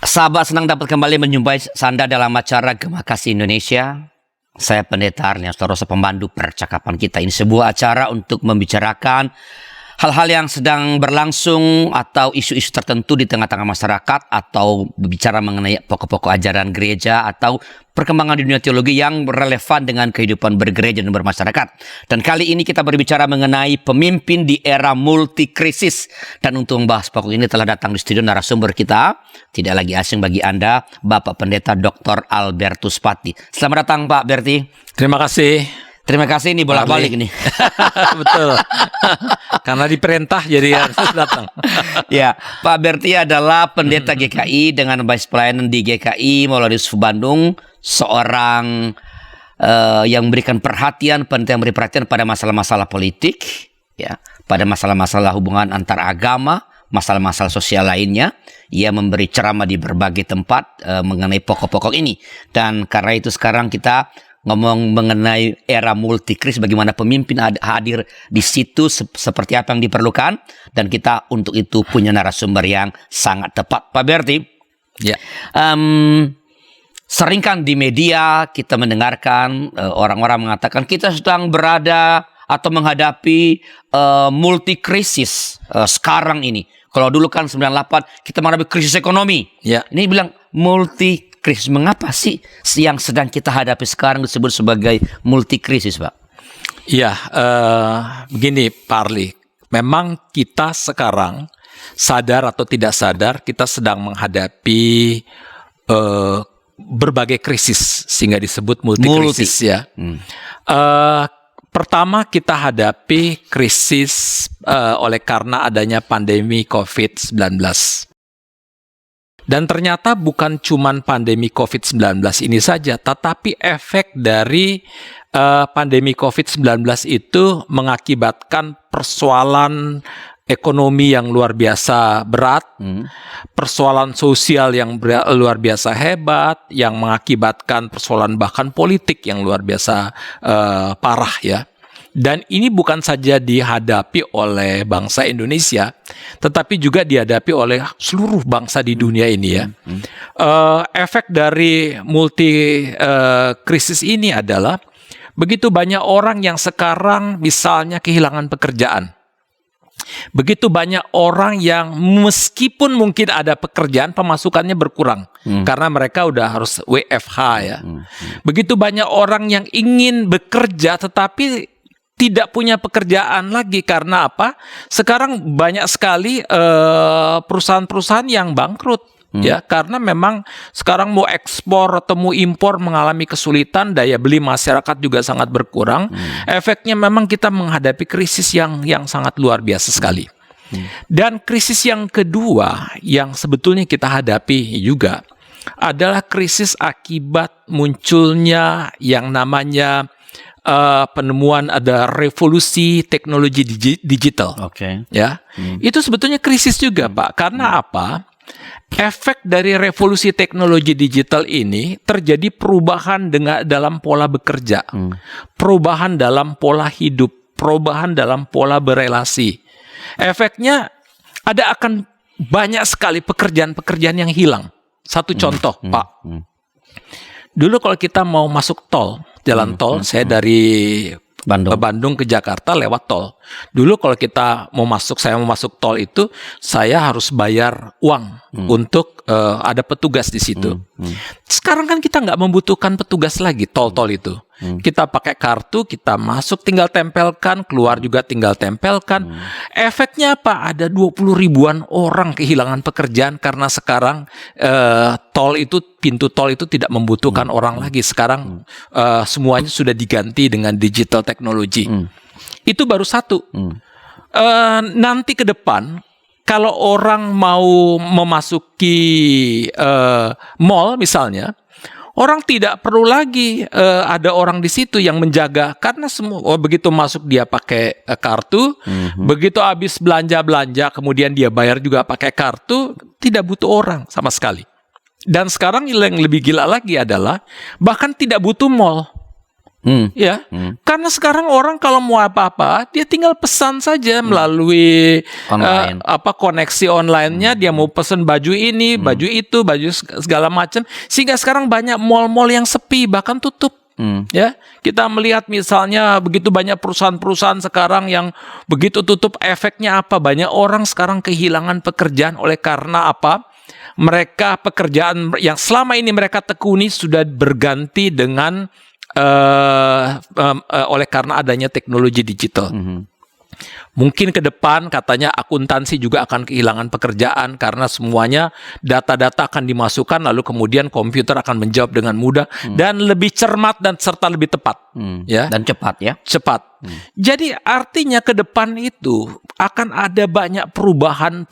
Sahabat, senang dapat kembali menjumpai Anda dalam acara Gema Kasih Indonesia. Saya Pendeta Arnias Toroso, pemandu percakapan kita. Ini sebuah acara untuk membicarakan hal-hal yang sedang berlangsung atau isu-isu tertentu di tengah-tengah masyarakat, atau berbicara mengenai pokok-pokok ajaran gereja atau perkembangan di dunia teologi yang relevan dengan kehidupan bergereja dan bermasyarakat. Dan kali ini kita berbicara mengenai pemimpin di era multikrisis. Dan untuk membahas pokok ini telah datang di studio narasumber kita, tidak lagi asing bagi Anda, Bapak Pendeta Dr. Albertus Pati. Selamat datang Pak Berti. Terima kasih. Terima kasih, ini bolak-balik nih. Betul. Karena diperintah jadi harus datang. Ya, Pak Berti adalah pendeta GKI dengan basis pelayanan di GKI Maulana Yusuf Bandung, seorang yang memberikan perhatian, penting memberi perhatian pada masalah-masalah politik, ya, pada masalah-masalah hubungan antar agama, masalah-masalah sosial lainnya. Ia memberi ceramah di berbagai tempat mengenai pokok-pokok ini. Dan karena itu sekarang kita ngomong mengenai era multikrisis, bagaimana pemimpin hadir di situ seperti apa yang diperlukan, dan kita untuk itu punya narasumber yang sangat tepat. Pak Berti, ya. Sering kan di media kita mendengarkan orang-orang mengatakan kita sedang berada atau menghadapi multikrisis sekarang ini. Kalau dulu kan 98 kita menghadapi krisis ekonomi. Ya. Ini bilang multikrisis. Mengapa sih yang sedang kita hadapi sekarang disebut sebagai multikrisis, Pak? Iya, begini Pak Arli. Memang kita sekarang sadar atau tidak sadar kita sedang menghadapi berbagai krisis sehingga disebut multikrisis ya. Pertama kita hadapi krisis oleh karena adanya pandemi COVID-19. Dan ternyata bukan cuman pandemi COVID-19 ini saja, tetapi efek dari pandemi COVID-19 itu mengakibatkan persoalan ekonomi yang luar biasa berat, persoalan sosial yang luar biasa hebat, yang mengakibatkan persoalan bahkan politik yang luar biasa parah ya. Dan ini bukan saja dihadapi oleh bangsa Indonesia, tetapi juga dihadapi oleh seluruh bangsa di dunia ini ya. Efek dari multikrisis ini adalah begitu banyak orang yang sekarang misalnya kehilangan pekerjaan. Begitu banyak orang yang meskipun mungkin ada pekerjaan, pemasukannya berkurang karena mereka udah harus WFH ya. Begitu banyak orang yang ingin bekerja tetapi tidak punya pekerjaan lagi. Karena apa? Sekarang banyak sekali perusahaan-perusahaan yang bangkrut ya, karena memang sekarang mau ekspor atau mau impor mengalami kesulitan, daya beli masyarakat juga sangat berkurang. Efeknya memang kita menghadapi krisis yang sangat luar biasa sekali. Dan krisis yang kedua yang sebetulnya kita hadapi juga adalah krisis akibat munculnya yang namanya penemuan ada revolusi teknologi digital. Ya. Itu sebetulnya krisis juga, Pak. Karena apa? Efek dari revolusi teknologi digital ini terjadi perubahan dalam pola bekerja, perubahan dalam pola hidup, perubahan dalam pola berelasi. Efeknya akan banyak sekali pekerjaan-pekerjaan yang hilang. Satu contoh, Pak. Dulu kalau kita mau masuk tol, jalan tol, saya dari Bandung ke Jakarta lewat tol. Dulu kalau saya mau masuk tol itu, saya harus bayar uang untuk ada petugas di situ. Sekarang kan kita nggak membutuhkan petugas lagi tol-tol itu. Kita pakai kartu, kita masuk tinggal tempelkan, keluar juga tinggal tempelkan. Efeknya apa? Ada 20 ribuan orang kehilangan pekerjaan karena sekarang pintu tol itu tidak membutuhkan orang lagi. Sekarang semuanya sudah diganti dengan digital teknologi. Itu baru satu. Nanti ke depan, kalau orang mau memasuki mall misalnya, orang tidak perlu lagi ada orang di situ yang menjaga, karena semua begitu masuk dia pakai kartu, begitu habis belanja kemudian dia bayar juga pakai kartu, tidak butuh orang sama sekali. Dan sekarang yang lebih gila lagi adalah bahkan tidak butuh mall. Ya, karena sekarang orang kalau mau apa-apa, dia tinggal pesan saja melalui Online. koneksi online-nya. Dia mau pesan baju ini, baju itu, baju segala macam. Sehingga sekarang banyak mall-mall yang sepi, bahkan tutup. Ya, kita melihat misalnya begitu banyak perusahaan-perusahaan sekarang yang begitu tutup, efeknya apa? Banyak orang sekarang kehilangan pekerjaan oleh karena apa? Mereka pekerjaan yang selama ini mereka tekuni sudah berganti dengan oleh karena adanya teknologi digital. Mungkin ke depan katanya akuntansi juga akan kehilangan pekerjaan karena semuanya data-data akan dimasukkan lalu kemudian komputer akan menjawab dengan mudah dan lebih cermat dan serta lebih tepat. Ya. Dan cepat ya. Cepat. Jadi artinya ke depan itu akan ada banyak perubahan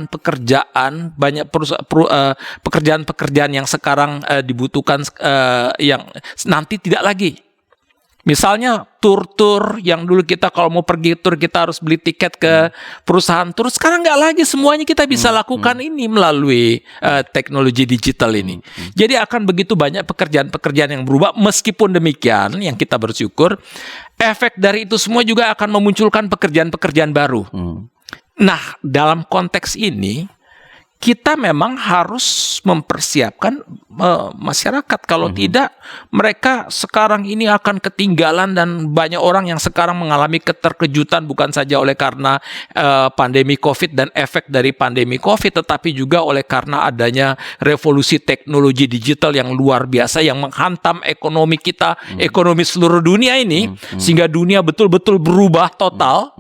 pekerjaan, banyak pekerjaan-pekerjaan yang sekarang dibutuhkan yang nanti tidak lagi. Misalnya tur yang dulu kita kalau mau pergi tur kita harus beli tiket ke perusahaan tur. Sekarang nggak lagi, semuanya kita bisa lakukan ini melalui teknologi digital ini. Jadi akan begitu banyak pekerjaan-pekerjaan yang berubah. Meskipun demikian, yang kita bersyukur, efek dari itu semua juga akan memunculkan pekerjaan-pekerjaan baru. Nah, dalam konteks ini kita memang harus mempersiapkan masyarakat. Kalau tidak, mereka sekarang ini akan ketinggalan dan banyak orang yang sekarang mengalami keterkejutan bukan saja oleh karena pandemi COVID dan efek dari pandemi COVID, tetapi juga oleh karena adanya revolusi teknologi digital yang luar biasa yang menghantam ekonomi kita, ekonomi seluruh dunia ini, sehingga dunia betul-betul berubah total.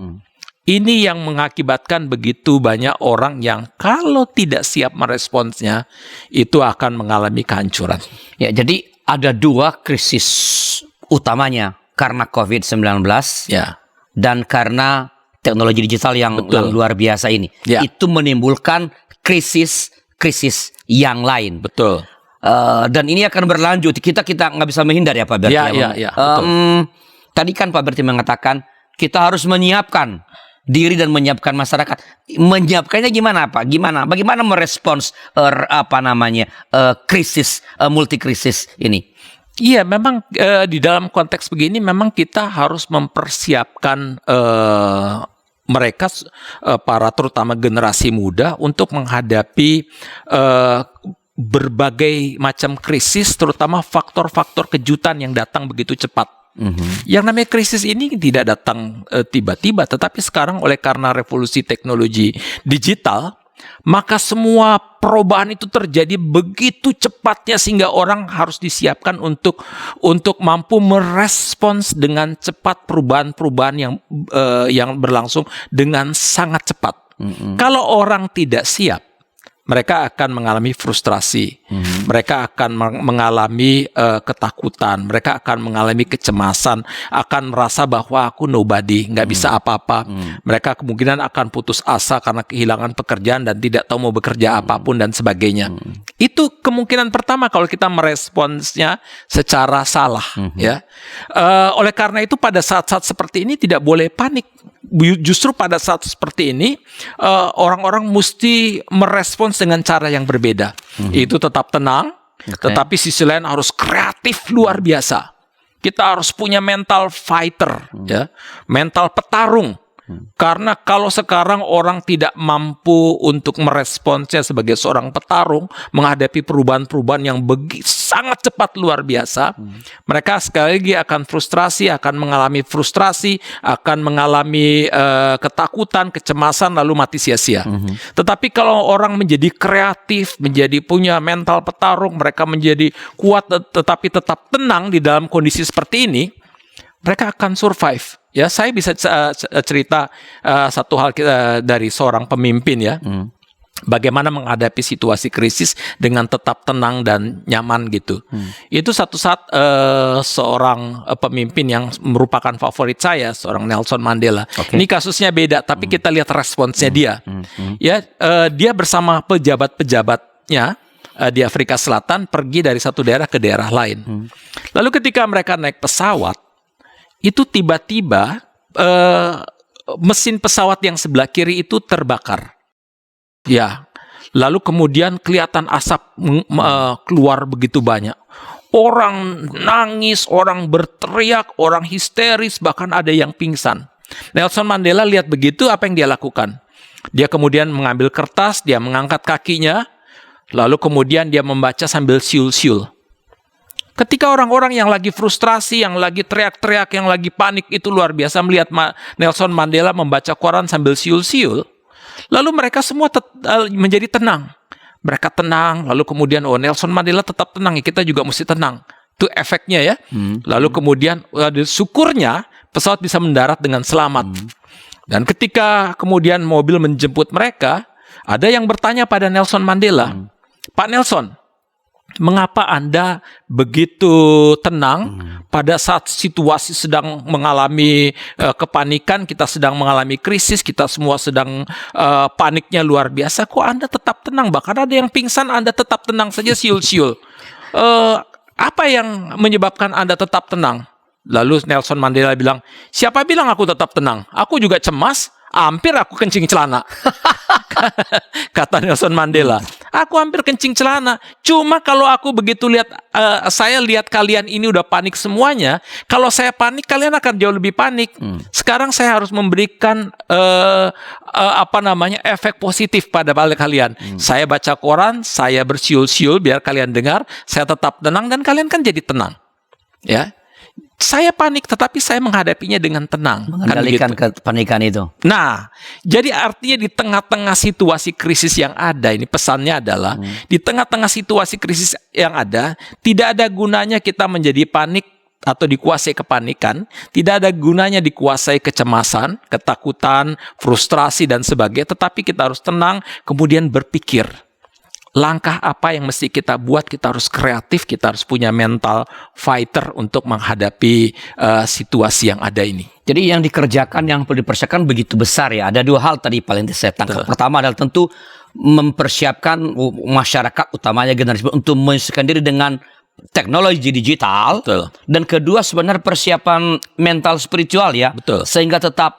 Ini yang mengakibatkan begitu banyak orang yang kalau tidak siap meresponsnya, itu akan mengalami kehancuran. Ya, jadi ada dua krisis utamanya karena COVID-19 Ya, dan karena teknologi digital yang luar biasa ini. Ya. Itu menimbulkan krisis yang lain. betul. Dan ini akan berlanjut. Kita nggak bisa menghindar ya Pak Berti. Ya, betul. Tadi kan Pak Berti mengatakan kita harus menyiapkan diri dan menyiapkan masyarakat. Menyiapkannya gimana Pak? Bagaimana merespons krisis multikrisis ini? Iya, memang di dalam konteks begini memang kita harus mempersiapkan mereka para terutama generasi muda untuk menghadapi berbagai macam krisis, terutama faktor-faktor kejutan yang datang begitu cepat. Yang namanya krisis ini tidak datang tiba-tiba, tetapi sekarang oleh karena revolusi teknologi digital, maka semua perubahan itu terjadi begitu cepatnya sehingga orang harus disiapkan untuk mampu merespons dengan cepat perubahan-perubahan yang berlangsung dengan sangat cepat. Kalau orang tidak siap, mereka akan mengalami frustrasi, mereka akan mengalami ketakutan, mereka akan mengalami kecemasan, akan merasa bahwa aku nobody, nggak bisa apa-apa. Mereka kemungkinan akan putus asa karena kehilangan pekerjaan dan tidak tahu mau bekerja apapun dan sebagainya. Itu kemungkinan pertama kalau kita meresponsnya secara salah. Ya, oleh karena itu pada saat-saat seperti ini tidak boleh panik. Justru pada saat seperti ini orang-orang mesti merespons dengan cara yang berbeda. Itu tetap tenang, tetapi sisi lain harus kreatif luar biasa. Kita harus punya mental fighter, ya, mental petarung. Karena kalau sekarang orang tidak mampu untuk meresponsnya sebagai seorang petarung menghadapi perubahan-perubahan yang sangat cepat luar biasa, mereka sekali lagi akan mengalami ketakutan, kecemasan, lalu mati sia-sia. Tetapi kalau orang menjadi kreatif, menjadi punya mental petarung, mereka menjadi kuat tetapi tetap tenang di dalam kondisi seperti ini, mereka akan survive. Ya, saya bisa cerita satu hal dari seorang pemimpin ya. Bagaimana menghadapi situasi krisis dengan tetap tenang dan nyaman gitu. Itu satu saat seorang pemimpin yang merupakan favorit saya, seorang Nelson Mandela. Ini kasusnya beda, tapi kita lihat responsnya dia. Ya, dia bersama pejabat-pejabatnya di Afrika Selatan pergi dari satu daerah ke daerah lain. Lalu ketika mereka naik pesawat, itu tiba-tiba mesin pesawat yang sebelah kiri itu terbakar. Ya, lalu kemudian kelihatan asap keluar begitu banyak. Orang nangis, orang berteriak, orang histeris, bahkan ada yang pingsan. Nelson Mandela lihat begitu, apa yang dia lakukan? Dia kemudian mengambil kertas, dia mengangkat kakinya, lalu kemudian dia membaca sambil siul-siul. Ketika orang-orang yang lagi frustrasi, yang lagi teriak-teriak, yang lagi panik itu luar biasa melihat Nelson Mandela membaca koran sambil siul-siul, lalu mereka semua menjadi tenang. Mereka tenang, lalu kemudian Nelson Mandela tetap tenang, ya kita juga mesti tenang. Itu efeknya ya. Lalu kemudian syukurnya pesawat bisa mendarat dengan selamat. Dan ketika kemudian mobil menjemput mereka, ada yang bertanya pada Nelson Mandela, Pak Nelson, mengapa Anda begitu tenang pada saat situasi sedang mengalami kepanikan, kita sedang mengalami krisis, kita semua sedang paniknya luar biasa, kok Anda tetap tenang? Bahkan ada yang pingsan, Anda tetap tenang saja siul-siul. Apa yang menyebabkan Anda tetap tenang? Lalu Nelson Mandela bilang, siapa bilang aku tetap tenang? Aku juga cemas, hampir aku kencing celana. Kata Nelson Mandela, aku hampir kencing celana. Cuma kalau aku begitu lihat, saya lihat kalian ini udah panik semuanya. Kalau saya panik, kalian akan jauh lebih panik. Sekarang saya harus memberikan efek positif pada kalian. Saya baca koran, saya bersiul-siul biar kalian dengar. Saya tetap tenang dan kalian kan jadi tenang. Ya. Saya panik, tetapi saya menghadapinya dengan tenang. Mengendalikan kepanikan itu. Nah, jadi artinya di tengah-tengah situasi krisis yang ada, ini pesannya adalah, di tengah-tengah situasi krisis yang ada, tidak ada gunanya kita menjadi panik atau dikuasai kepanikan, tidak ada gunanya dikuasai kecemasan, ketakutan, frustrasi, dan sebagainya, tetapi kita harus tenang, kemudian berpikir. Langkah apa yang mesti kita buat, kita harus kreatif, kita harus punya mental fighter untuk menghadapi situasi yang ada ini. Jadi yang dikerjakan, yang perlu dipersiapkan begitu besar ya. Ada dua hal tadi paling saya tangkap. Pertama adalah tentu mempersiapkan masyarakat, utamanya generasi untuk menyesuaikan diri dengan teknologi digital. Betul. Dan kedua sebenarnya persiapan mental spiritual ya. Betul. Sehingga tetap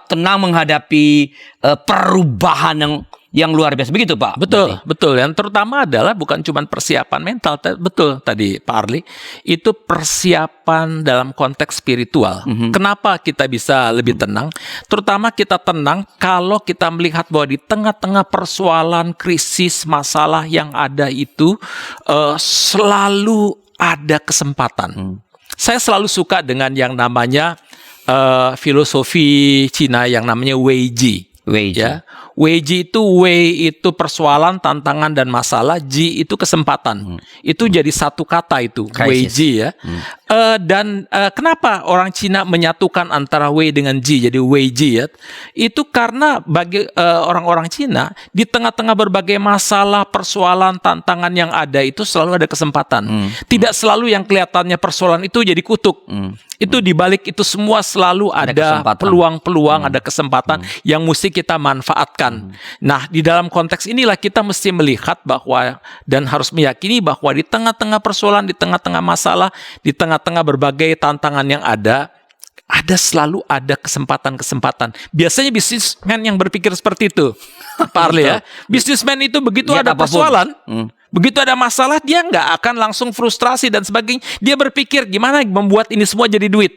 tenang menghadapi perubahan yang luar biasa. Begitu Pak? Betul, betul. Yang terutama adalah bukan cuma persiapan mental. Betul tadi Pak Arli. Itu persiapan dalam konteks spiritual. Kenapa kita bisa lebih tenang? Terutama kita tenang kalau kita melihat bahwa di tengah-tengah persoalan, krisis, masalah yang ada itu selalu ada kesempatan. Saya selalu suka dengan yang namanya filosofi Cina yang namanya Weiji. Ya. Weiji itu itu persoalan, tantangan dan masalah, Ji itu kesempatan. Itu jadi satu kata itu, Weiji ya. Dan kenapa orang Cina menyatukan antara Wei dengan Ji jadi Weiji ya? Itu karena bagi orang-orang Cina di tengah-tengah berbagai masalah, persoalan, tantangan yang ada itu selalu ada kesempatan. Tidak selalu yang kelihatannya persoalan itu jadi kutuk. Itu dibalik itu semua selalu ada peluang-peluang, ada kesempatan yang mesti kita manfaatkan. Nah, di dalam konteks inilah kita mesti melihat bahwa dan harus meyakini bahwa di tengah-tengah persoalan, di tengah-tengah masalah, di tengah-tengah berbagai tantangan yang ada selalu ada kesempatan-kesempatan. Biasanya bisnismen yang berpikir seperti itu, Pak Arli ya. Bisnismen itu begitu ada persoalan, begitu ada masalah, dia nggak akan langsung frustrasi dan sebagainya. Dia berpikir gimana membuat ini semua jadi duit.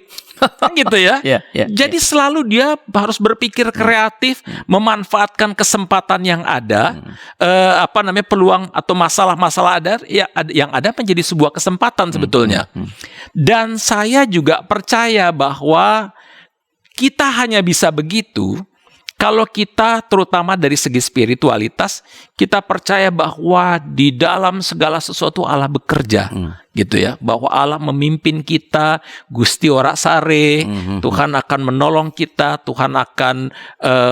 Gitu ya. Jadi selalu dia harus berpikir kreatif, memanfaatkan kesempatan yang ada, peluang atau masalah-masalah ada yang ada menjadi sebuah kesempatan sebetulnya. Dan saya juga percaya bahwa kita hanya bisa begitu kalau kita terutama dari segi spiritualitas, kita percaya bahwa di dalam segala sesuatu Allah bekerja, gitu ya. Bahwa Allah memimpin kita, Gusti Ora Sare, Tuhan akan menolong kita, Tuhan akan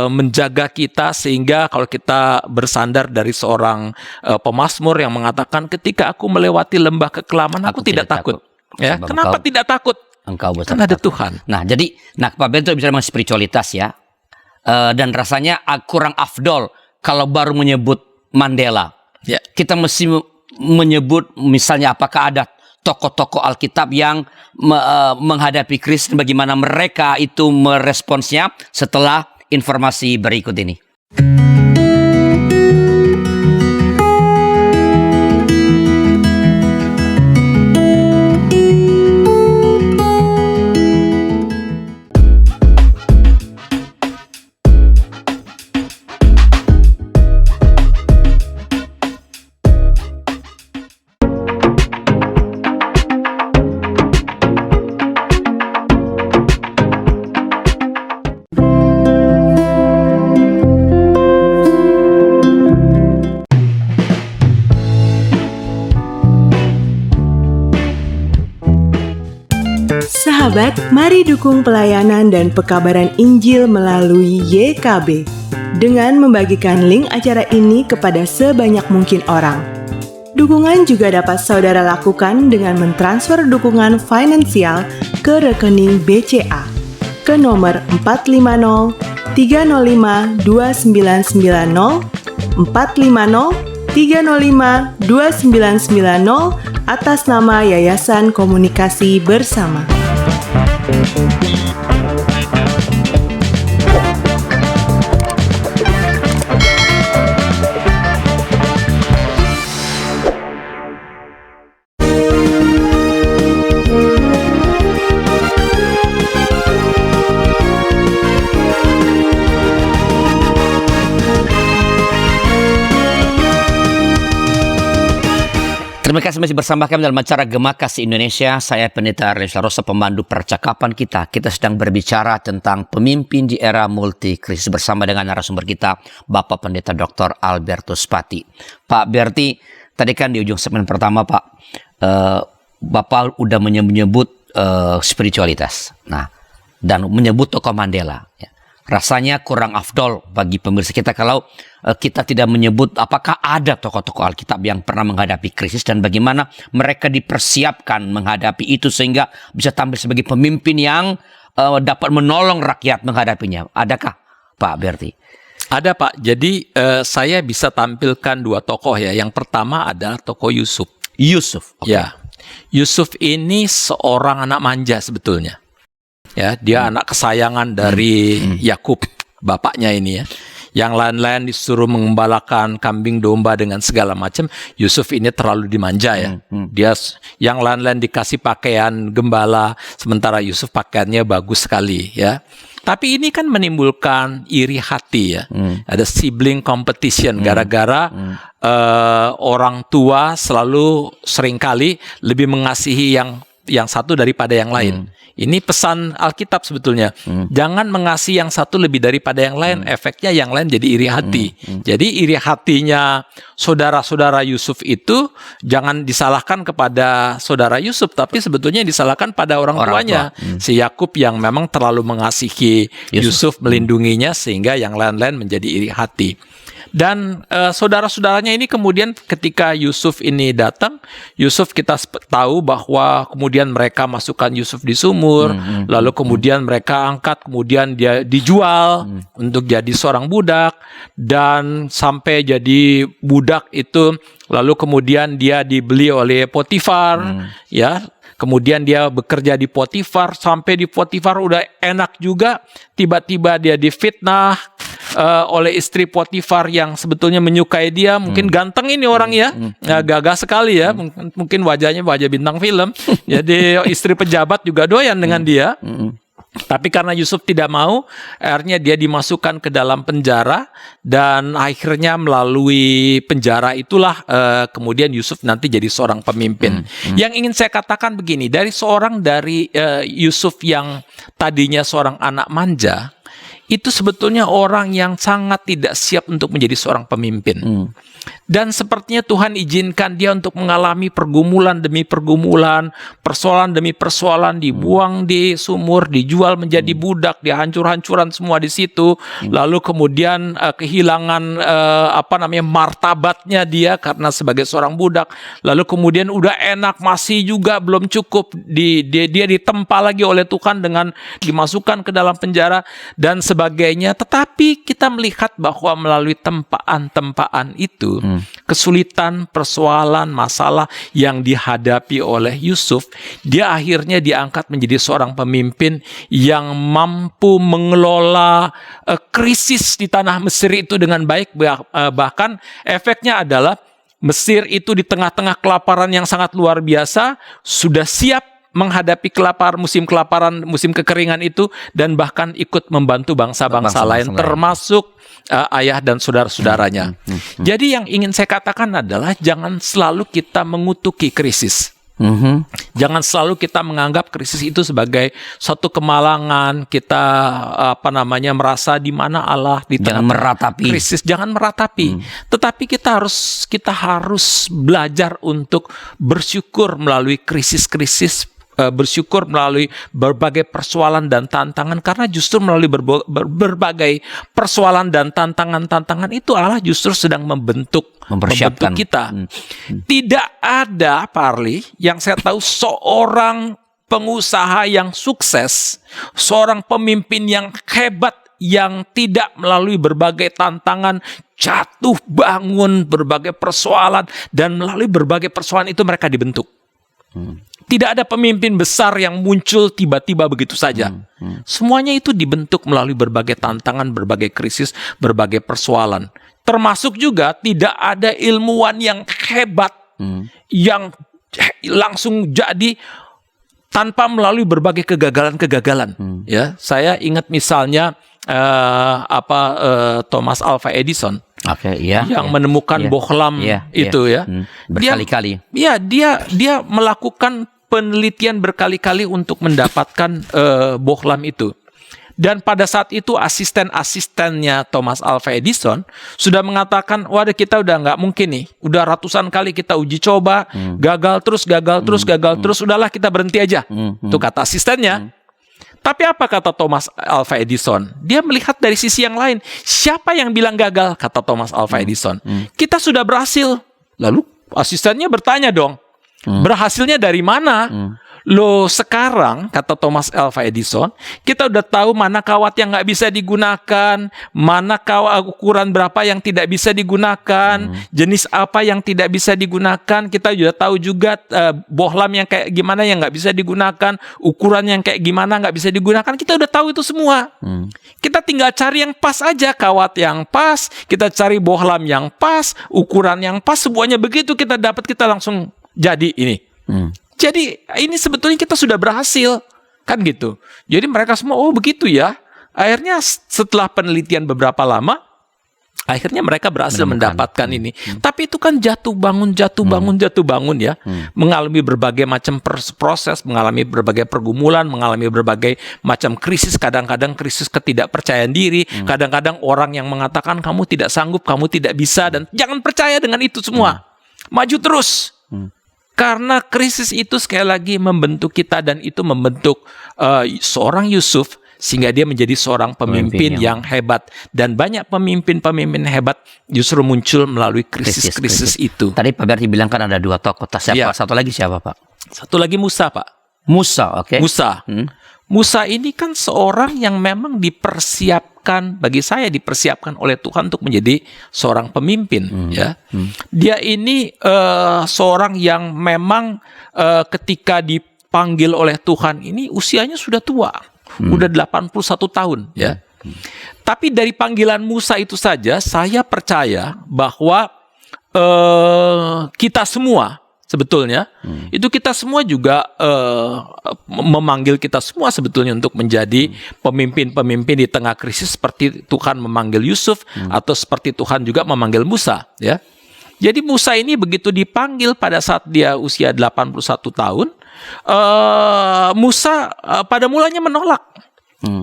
menjaga kita, sehingga kalau kita bersandar dari seorang pemazmur yang mengatakan, ketika aku melewati lembah kekelaman, aku tidak takut. Ya, kenapa tidak takut? Engkau beserta. Karena ada Tuhan. Nah, jadi Pak Bento bicara tentang spiritualitas ya. Dan rasanya kurang afdol kalau baru menyebut Mandela. Ya. Kita mesti menyebut misalnya apakah ada tokoh-tokoh Alkitab yang menghadapi krisis, bagaimana mereka itu meresponsnya setelah informasi berikut ini. Sahabat, mari dukung pelayanan dan pekabaran Injil melalui YKB dengan membagikan link acara ini kepada sebanyak mungkin orang. Dukungan juga dapat saudara lakukan dengan mentransfer dukungan finansial ke rekening BCA ke nomor 450 305 2990 450 305 2990 atas nama Yayasan Komunikasi Bersama. Terima kasih masih bersama kami dalam acara Gema Kasih Indonesia. Saya Pendeta Arlen Larosa, pemandu percakapan kita. Kita sedang berbicara tentang pemimpin di era multikrisis bersama dengan narasumber kita, Bapak Pendeta Dr. Albertus Pati. Pak Berti, tadi kan di ujung segmen pertama Pak, Bapak udah menyebut spiritualitas. Nah, dan menyebut tokoh Mandela. Ya. Rasanya kurang afdol bagi pemirsa kita kalau kita tidak menyebut apakah ada tokoh-tokoh Alkitab yang pernah menghadapi krisis dan bagaimana mereka dipersiapkan menghadapi itu sehingga bisa tampil sebagai pemimpin yang dapat menolong rakyat menghadapinya. Adakah Pak Berti? Ada Pak, jadi saya bisa tampilkan dua tokoh ya. Yang pertama adalah tokoh Yusuf. Yusuf, okay. Ya, Yusuf ini seorang anak manja sebetulnya. Ya, dia anak kesayangan dari Yakub, bapaknya ini ya. Yang lain-lain disuruh mengembalakan kambing domba dengan segala macam. Yusuf ini terlalu dimanja ya. Dia yang lain-lain dikasih pakaian gembala, sementara Yusuf pakaiannya bagus sekali ya. Tapi ini kan menimbulkan iri hati ya. Ada sibling competition gara-gara orang tua selalu seringkali lebih mengasihi yang satu daripada yang lain. Ini pesan Alkitab sebetulnya. Jangan mengasihi yang satu lebih daripada yang lain. Efeknya yang lain jadi iri hati. Jadi iri hatinya saudara-saudara Yusuf itu jangan disalahkan kepada saudara Yusuf, tapi sebetulnya disalahkan pada orang tuanya. Si Yakub yang memang terlalu mengasihi Yusuf, melindunginya sehingga yang lain-lain menjadi iri hati. Dan saudara-saudaranya ini kemudian ketika Yusuf ini datang, Yusuf kita tahu bahwa kemudian mereka masukkan Yusuf di sumur, lalu kemudian mereka angkat, kemudian dia dijual untuk jadi seorang budak, dan sampai jadi budak itu, lalu kemudian dia dibeli oleh Potifar, ya. Kemudian dia bekerja di Potifar, sampai di Potifar udah enak juga, tiba-tiba dia difitnah oleh istri Potifar yang sebetulnya menyukai dia. Mungkin ganteng ini orang ya, gagah sekali ya, mungkin wajahnya wajah bintang film. Jadi istri pejabat juga doyan dengan dia. Tapi karena Yusuf tidak mau, akhirnya dia dimasukkan ke dalam penjara, dan akhirnya melalui penjara itulah kemudian Yusuf nanti jadi seorang pemimpin. Yang ingin saya katakan begini, dari Yusuf yang tadinya seorang anak manja, itu sebetulnya orang yang sangat tidak siap untuk menjadi seorang pemimpin. Dan sepertinya Tuhan izinkan dia untuk mengalami pergumulan demi pergumulan, persoalan demi persoalan, dibuang di sumur, dijual menjadi budak, dihancur-hancuran semua di situ. Lalu kemudian kehilangan martabatnya dia karena sebagai seorang budak. Lalu kemudian udah enak, masih juga belum cukup, dia ditempa lagi oleh Tuhan dengan dimasukkan ke dalam penjara dan sebagainya. Tetapi kita melihat bahwa melalui tempaan-tempaan itu, kesulitan, persoalan, masalah yang dihadapi oleh Yusuf, dia akhirnya diangkat menjadi seorang pemimpin yang mampu mengelola krisis di tanah Mesir itu dengan baik. Bahkan efeknya adalah Mesir itu di tengah-tengah kelaparan yang sangat luar biasa, sudah siap menghadapi musim kelaparan, musim kekeringan itu, dan bahkan ikut membantu bangsa-bangsa lain, termasuk ayah dan saudara-saudaranya. Jadi yang ingin saya katakan adalah jangan selalu kita mengutuki krisis. Jangan selalu kita menganggap krisis itu sebagai suatu kemalangan, kita merasa di mana Allah di tengah krisis. Jangan meratapi. Tetapi kita harus belajar untuk bersyukur melalui krisis-krisis bersyukur melalui berbagai persoalan dan tantangan, karena justru melalui berbagai persoalan dan tantangan itu Allah justru sedang membentuk Mempersiapkan. kita. Tidak ada, Pak Arli, yang saya tahu seorang pengusaha yang sukses, seorang pemimpin yang hebat yang tidak melalui berbagai tantangan, jatuh bangun, berbagai persoalan, dan melalui berbagai persoalan itu mereka dibentuk. Tidak ada pemimpin besar yang muncul tiba-tiba begitu saja. Semuanya itu dibentuk melalui berbagai tantangan, berbagai krisis, berbagai persoalan. Termasuk juga tidak ada ilmuwan yang hebat yang langsung jadi tanpa melalui berbagai kegagalan-kegagalan. Ya, saya ingat misalnya Thomas Alva Edison. Yang menemukan bohlam itu ya. Berkali-kali. Dia melakukan penelitian berkali-kali untuk mendapatkan bohlam itu. Dan pada saat itu asisten-asistennya Thomas Alva Edison sudah mengatakan, waduh, kita udah nggak mungkin nih. Udah ratusan kali kita uji coba, gagal terus, udahlah kita berhenti aja. Itu kata asistennya. Tapi apa kata Thomas Alva Edison? Dia melihat dari sisi yang lain. Siapa yang bilang gagal? Kata Thomas Alva Edison. Kita sudah berhasil. Lalu asistennya bertanya dong, berhasilnya dari mana? Loh, sekarang, kata Thomas Alva Edison, kita udah tahu mana kawat yang nggak bisa digunakan, mana ukuran berapa yang tidak bisa digunakan, jenis apa yang tidak bisa digunakan. Kita sudah tahu juga bohlam yang kayak gimana yang nggak bisa digunakan, ukuran yang kayak gimana nggak bisa digunakan. Kita udah tahu itu semua. Kita tinggal cari yang pas aja, kawat yang pas, kita cari bohlam yang pas, ukuran yang pas, semuanya begitu kita dapat, kita langsung jadi ini. Jadi ini sebetulnya kita sudah berhasil, kan gitu. Jadi mereka semua, oh begitu ya. Akhirnya setelah penelitian beberapa lama, akhirnya mereka berhasil mendapatkan ini. Tapi itu kan jatuh bangun ya. Mengalami berbagai macam proses, mengalami berbagai pergumulan, mengalami berbagai macam krisis. Kadang-kadang krisis ketidakpercayaan diri. Kadang-kadang orang yang mengatakan kamu tidak sanggup, kamu tidak bisa. Dan jangan percaya dengan itu semua. Maju terus. Karena krisis itu sekali lagi membentuk kita, dan itu membentuk seorang Yusuf sehingga dia menjadi seorang pemimpin yang hebat. Dan banyak pemimpin-pemimpin hebat justru muncul melalui krisis-krisis itu. Tadi Pak Berti bilang kan ada 2 tokoh. Siapa? Satu lagi siapa, Pak? Satu lagi Musa, Pak. Musa, oke. Musa ini kan seorang yang memang bagi saya dipersiapkan oleh Tuhan untuk menjadi seorang pemimpin. Ya, dia ini seorang yang memang ketika dipanggil oleh Tuhan ini usianya sudah tua, udah 81 tahun. Ya, tapi dari panggilan Musa itu saja saya percaya bahwa kita semua sebetulnya itu kita semua juga memanggil kita semua sebetulnya untuk menjadi pemimpin-pemimpin di tengah krisis, seperti Tuhan memanggil Yusuf atau seperti Tuhan juga memanggil Musa, ya. Jadi Musa ini begitu dipanggil pada saat dia usia 81 tahun, Musa pada mulanya menolak.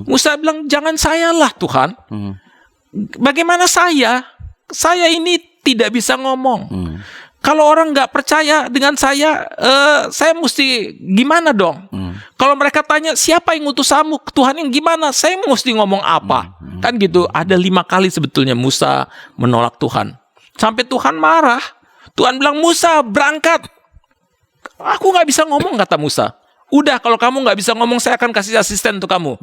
Musa bilang, jangan sayalah Tuhan. Bagaimana saya? Saya ini tidak bisa ngomong. Kalau orang nggak percaya dengan saya mesti gimana dong? Kalau mereka tanya, siapa yang ngutus kamu? Tuhan yang gimana? Saya mesti ngomong apa? Kan gitu. Ada 5 kali sebetulnya Musa menolak Tuhan. Sampai Tuhan marah. Tuhan bilang, Musa berangkat. Aku nggak bisa ngomong, kata Musa. Udah, kalau kamu nggak bisa ngomong, saya akan kasih asisten untuk kamu.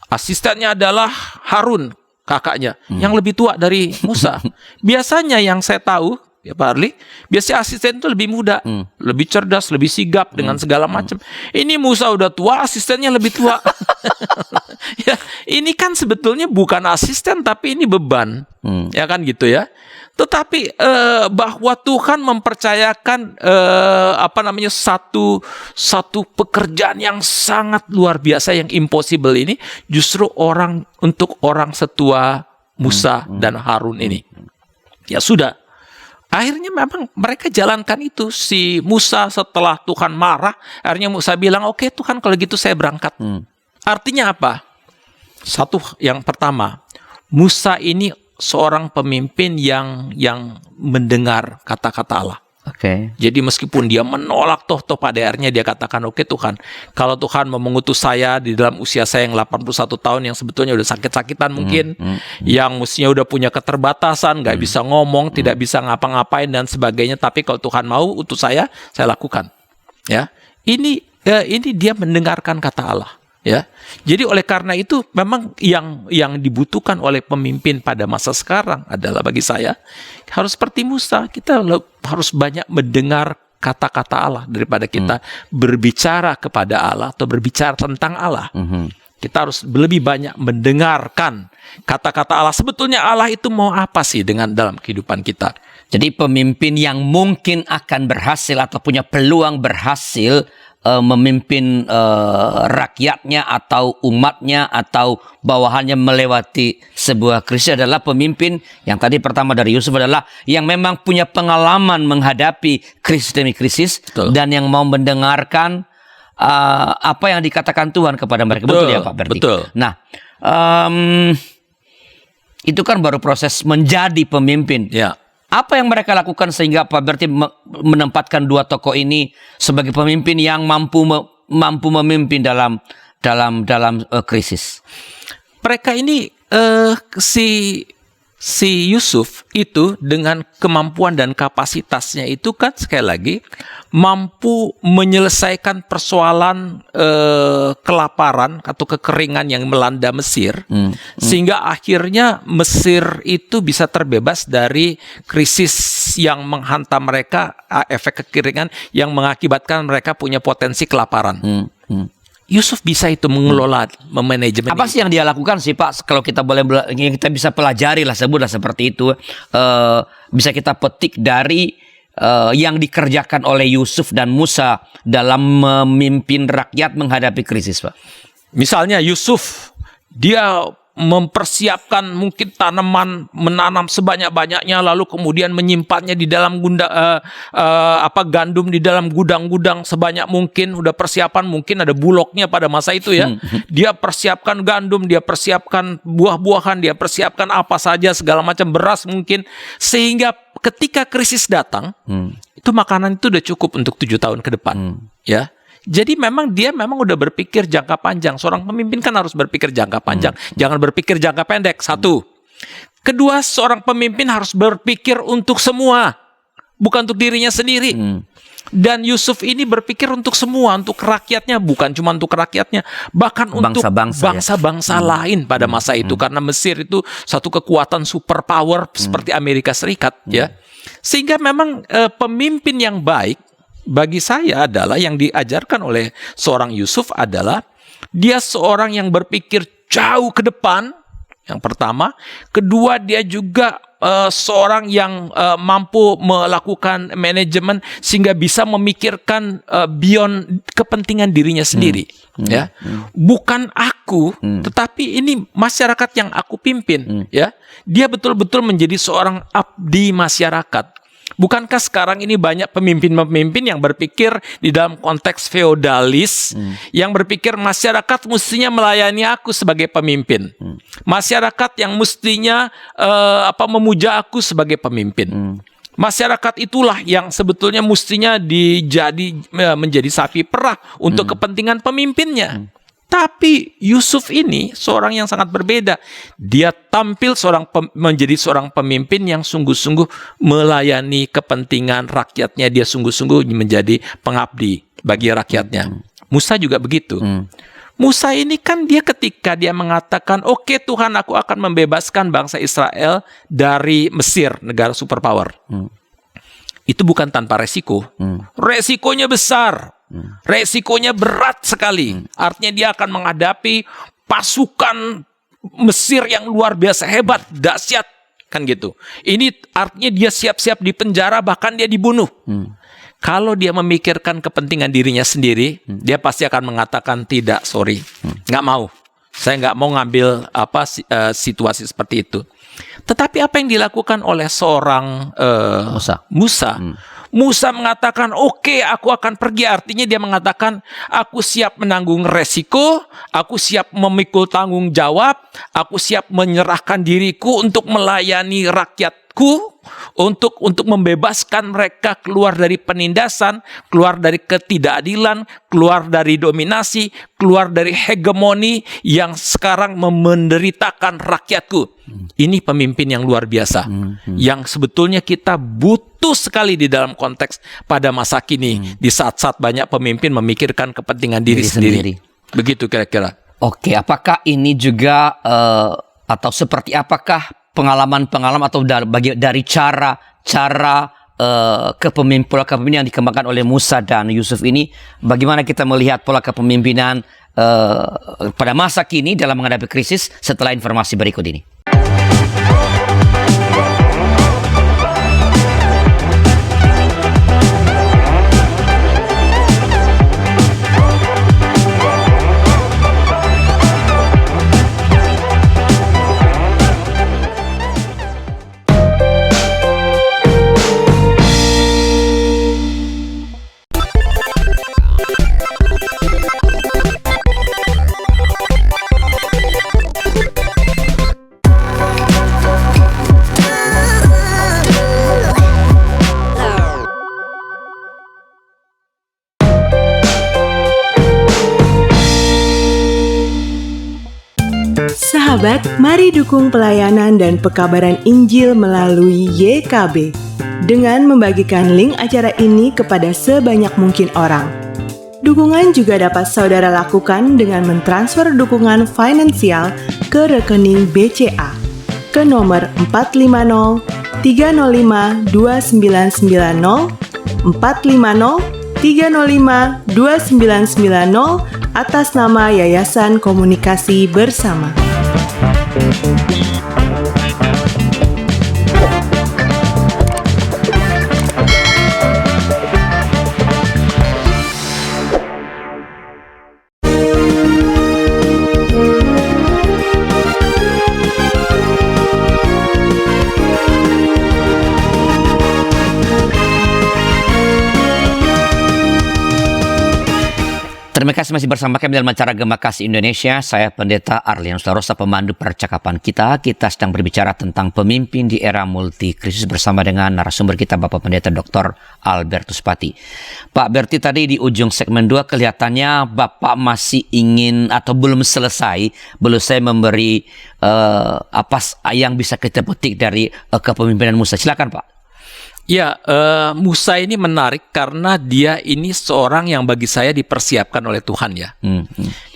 Asistennya adalah Harun, kakaknya, yang lebih tua dari Musa. Biasanya yang saya tahu, ya Pak Arli, biasanya asisten itu lebih muda, lebih cerdas, lebih sigap dengan segala macam. Ini Musa udah tua, asistennya lebih tua. Ya, ini kan sebetulnya bukan asisten, tapi ini beban, ya kan gitu ya. Tetapi bahwa Tuhan mempercayakan satu pekerjaan yang sangat luar biasa, yang impossible ini justru untuk orang setua Musa dan Harun ini. Ya sudah, akhirnya memang mereka jalankan itu. Si Musa setelah Tuhan marah, akhirnya Musa bilang, oke Tuhan, kalau gitu saya berangkat. Artinya apa? Satu, yang pertama, Musa ini seorang pemimpin yang mendengar kata-kata Allah. Oke. Jadi meskipun dia menolak toh pada akhirnya dia katakan, oke Tuhan, kalau Tuhan mau mengutus saya di dalam usia saya yang 81 tahun yang sebetulnya udah sakit-sakitan mungkin, yang mestinya udah punya keterbatasan, nggak bisa ngomong, tidak bisa ngapa-ngapain dan sebagainya, tapi kalau Tuhan mau utus saya lakukan. Ya, ini dia mendengarkan kata Allah. Ya, jadi oleh karena itu memang yang dibutuhkan oleh pemimpin pada masa sekarang adalah bagi saya harus seperti Musa, kita harus banyak mendengar kata-kata Allah daripada kita berbicara kepada Allah atau berbicara tentang Allah. Kita harus lebih banyak mendengarkan kata-kata Allah. Sebetulnya Allah itu mau apa sih dalam kehidupan kita? Jadi pemimpin yang mungkin akan berhasil atau punya peluang berhasil memimpin rakyatnya atau umatnya atau bawahannya melewati sebuah krisis adalah pemimpin yang tadi pertama dari Yusuf adalah yang memang punya pengalaman menghadapi krisis demi krisis. Betul. Dan yang mau mendengarkan apa yang dikatakan Tuhan kepada mereka. Betul ya Pak Berti? Betul. Nah, itu kan baru proses menjadi pemimpin. Ya. Apa yang mereka lakukan sehingga Pak Berti menempatkan dua tokoh ini sebagai pemimpin yang mampu memimpin dalam krisis? Mereka ini si Yusuf itu dengan kemampuan dan kapasitasnya itu kan sekali lagi mampu menyelesaikan persoalan kelaparan atau kekeringan yang melanda Mesir, sehingga akhirnya Mesir itu bisa terbebas dari krisis yang menghantam mereka, efek kekeringan yang mengakibatkan mereka punya potensi kelaparan. Yusuf bisa itu mengelola, memanajemen. Apa sih yang dia lakukan sih Pak? Kalau kita kita bisa pelajari lah, sebutlah seperti itu. Bisa kita petik dari yang dikerjakan oleh Yusuf dan Musa dalam memimpin rakyat menghadapi krisis, Pak. Misalnya Yusuf, dia mempersiapkan mungkin tanaman, menanam sebanyak-banyaknya, lalu kemudian menyimpannya di dalam gandum di dalam gudang-gudang sebanyak mungkin. Udah persiapan, mungkin ada bulognya pada masa itu ya. Dia persiapkan gandum, dia persiapkan buah-buahan, dia persiapkan apa saja, segala macam, beras mungkin, sehingga ketika krisis datang, itu makanan itu udah cukup untuk 7 tahun ke depan. Ya. Jadi dia memang udah berpikir jangka panjang. Seorang pemimpin kan harus berpikir jangka panjang. Jangan berpikir jangka pendek. Satu. Kedua, seorang pemimpin harus berpikir untuk semua. Bukan untuk dirinya sendiri. Dan Yusuf ini berpikir untuk semua. Untuk rakyatnya. Bukan cuma untuk rakyatnya. Bahkan untuk bangsa-bangsa lain pada masa itu. Karena Mesir itu satu kekuatan superpower seperti Amerika Serikat. Ya. Sehingga memang pemimpin yang baik bagi saya adalah yang diajarkan oleh seorang Yusuf adalah dia seorang yang berpikir jauh ke depan, yang pertama. Kedua, dia juga seorang yang mampu melakukan manajemen sehingga bisa memikirkan beyond kepentingan dirinya sendiri. Ya, bukan aku, tetapi ini masyarakat yang aku pimpin. Ya, dia betul-betul menjadi seorang abdi masyarakat. Bukankah sekarang ini banyak pemimpin-pemimpin yang berpikir di dalam konteks feodalis, yang berpikir masyarakat mestinya melayani aku sebagai pemimpin, masyarakat yang mestinya memuja aku sebagai pemimpin, masyarakat itulah yang sebetulnya mestinya menjadi sapi perah untuk kepentingan pemimpinnya. Tapi Yusuf ini seorang yang sangat berbeda. Dia tampil menjadi seorang pemimpin yang sungguh-sungguh melayani kepentingan rakyatnya. Dia sungguh-sungguh menjadi pengabdi bagi rakyatnya. Musa juga begitu. Musa ini kan dia ketika dia mengatakan, oke Tuhan, aku akan membebaskan bangsa Israel dari Mesir, negara superpower. Itu bukan tanpa resiko. Resikonya besar. Resikonya berat sekali. Artinya dia akan menghadapi pasukan Mesir yang luar biasa hebat, dahsyat, kan gitu. Ini artinya dia siap-siap di penjara, bahkan dia dibunuh. Kalau dia memikirkan kepentingan dirinya sendiri, dia pasti akan mengatakan tidak, sorry, nggak mau. Saya nggak mau ngambil situasi seperti itu. Tetapi apa yang dilakukan oleh seorang Musa? Musa mengatakan, oke, aku akan pergi. Artinya dia mengatakan, aku siap menanggung resiko, aku siap memikul tanggung jawab, aku siap menyerahkan diriku untuk melayani rakyat rakyatku, untuk membebaskan mereka keluar dari penindasan, keluar dari ketidakadilan, keluar dari dominasi, keluar dari hegemoni yang sekarang menderitakan rakyatku. Ini pemimpin yang luar biasa, yang sebetulnya kita butuh sekali di dalam konteks pada masa kini, di saat-saat banyak pemimpin memikirkan kepentingan diri sendiri. Begitu kira-kira. Oke, apakah ini juga atau seperti apakah pengalaman-pengalaman atau dari cara kepemimpinan yang dikembangkan oleh Musa dan Yusuf ini, bagaimana kita melihat pola kepemimpinan pada masa kini dalam menghadapi krisis setelah informasi berikut ini? Sahabat, mari dukung pelayanan dan pekabaran Injil melalui YKB dengan membagikan link acara ini kepada sebanyak mungkin orang. Dukungan juga dapat saudara lakukan dengan mentransfer dukungan finansial ke rekening BCA ke nomor 450 305 2990 450 305 2990 atas nama Yayasan Komunikasi Bersama. Terima kasih masih bersama kami dalam acara Gema Kasih Indonesia. Saya Pendeta Arlianus Larosa, pemandu percakapan kita. Kita sedang berbicara tentang pemimpin di era multikrisis bersama dengan narasumber kita, Bapak Pendeta Dr. Albertus Pati. Pak Berti, tadi di ujung segmen 2 kelihatannya Bapak masih ingin atau belum selesai memberi apa yang bisa kita petik dari kepemimpinan Musa. Silakan Pak. Ya, Musa ini menarik karena dia ini seorang yang bagi saya dipersiapkan oleh Tuhan ya.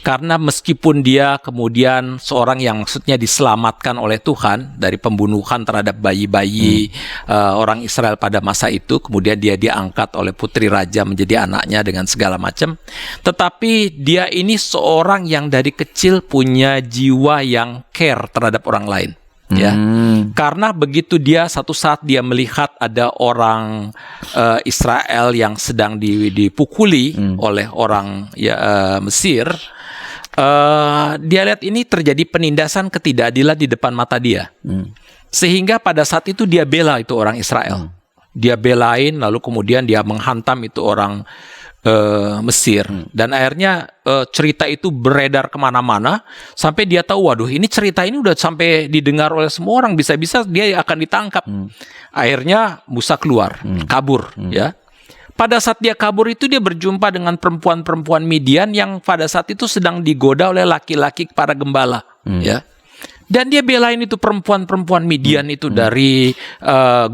Karena meskipun dia kemudian seorang yang maksudnya diselamatkan oleh Tuhan dari pembunuhan terhadap bayi-bayi orang Israel pada masa itu, kemudian dia diangkat oleh putri raja menjadi anaknya dengan segala macam. Tetapi dia ini seorang yang dari kecil punya jiwa yang care terhadap orang lain. Ya, karena begitu dia satu saat dia melihat ada orang Israel yang sedang dipukuli oleh orang Mesir, dia lihat ini terjadi penindasan ketidakadilan di depan mata dia, sehingga pada saat itu dia bela itu orang Israel, dia belain, lalu kemudian dia menghantam itu orang Mesir, dan akhirnya cerita itu beredar kemana-mana sampai dia tahu, waduh, ini cerita ini udah sampai didengar oleh semua orang, bisa-bisa dia akan ditangkap. Akhirnya Musa keluar, kabur, ya. Pada saat dia kabur itu dia berjumpa dengan perempuan-perempuan Midian yang pada saat itu sedang digoda oleh laki-laki para gembala, ya. Dan dia belain itu perempuan-perempuan Midian itu dari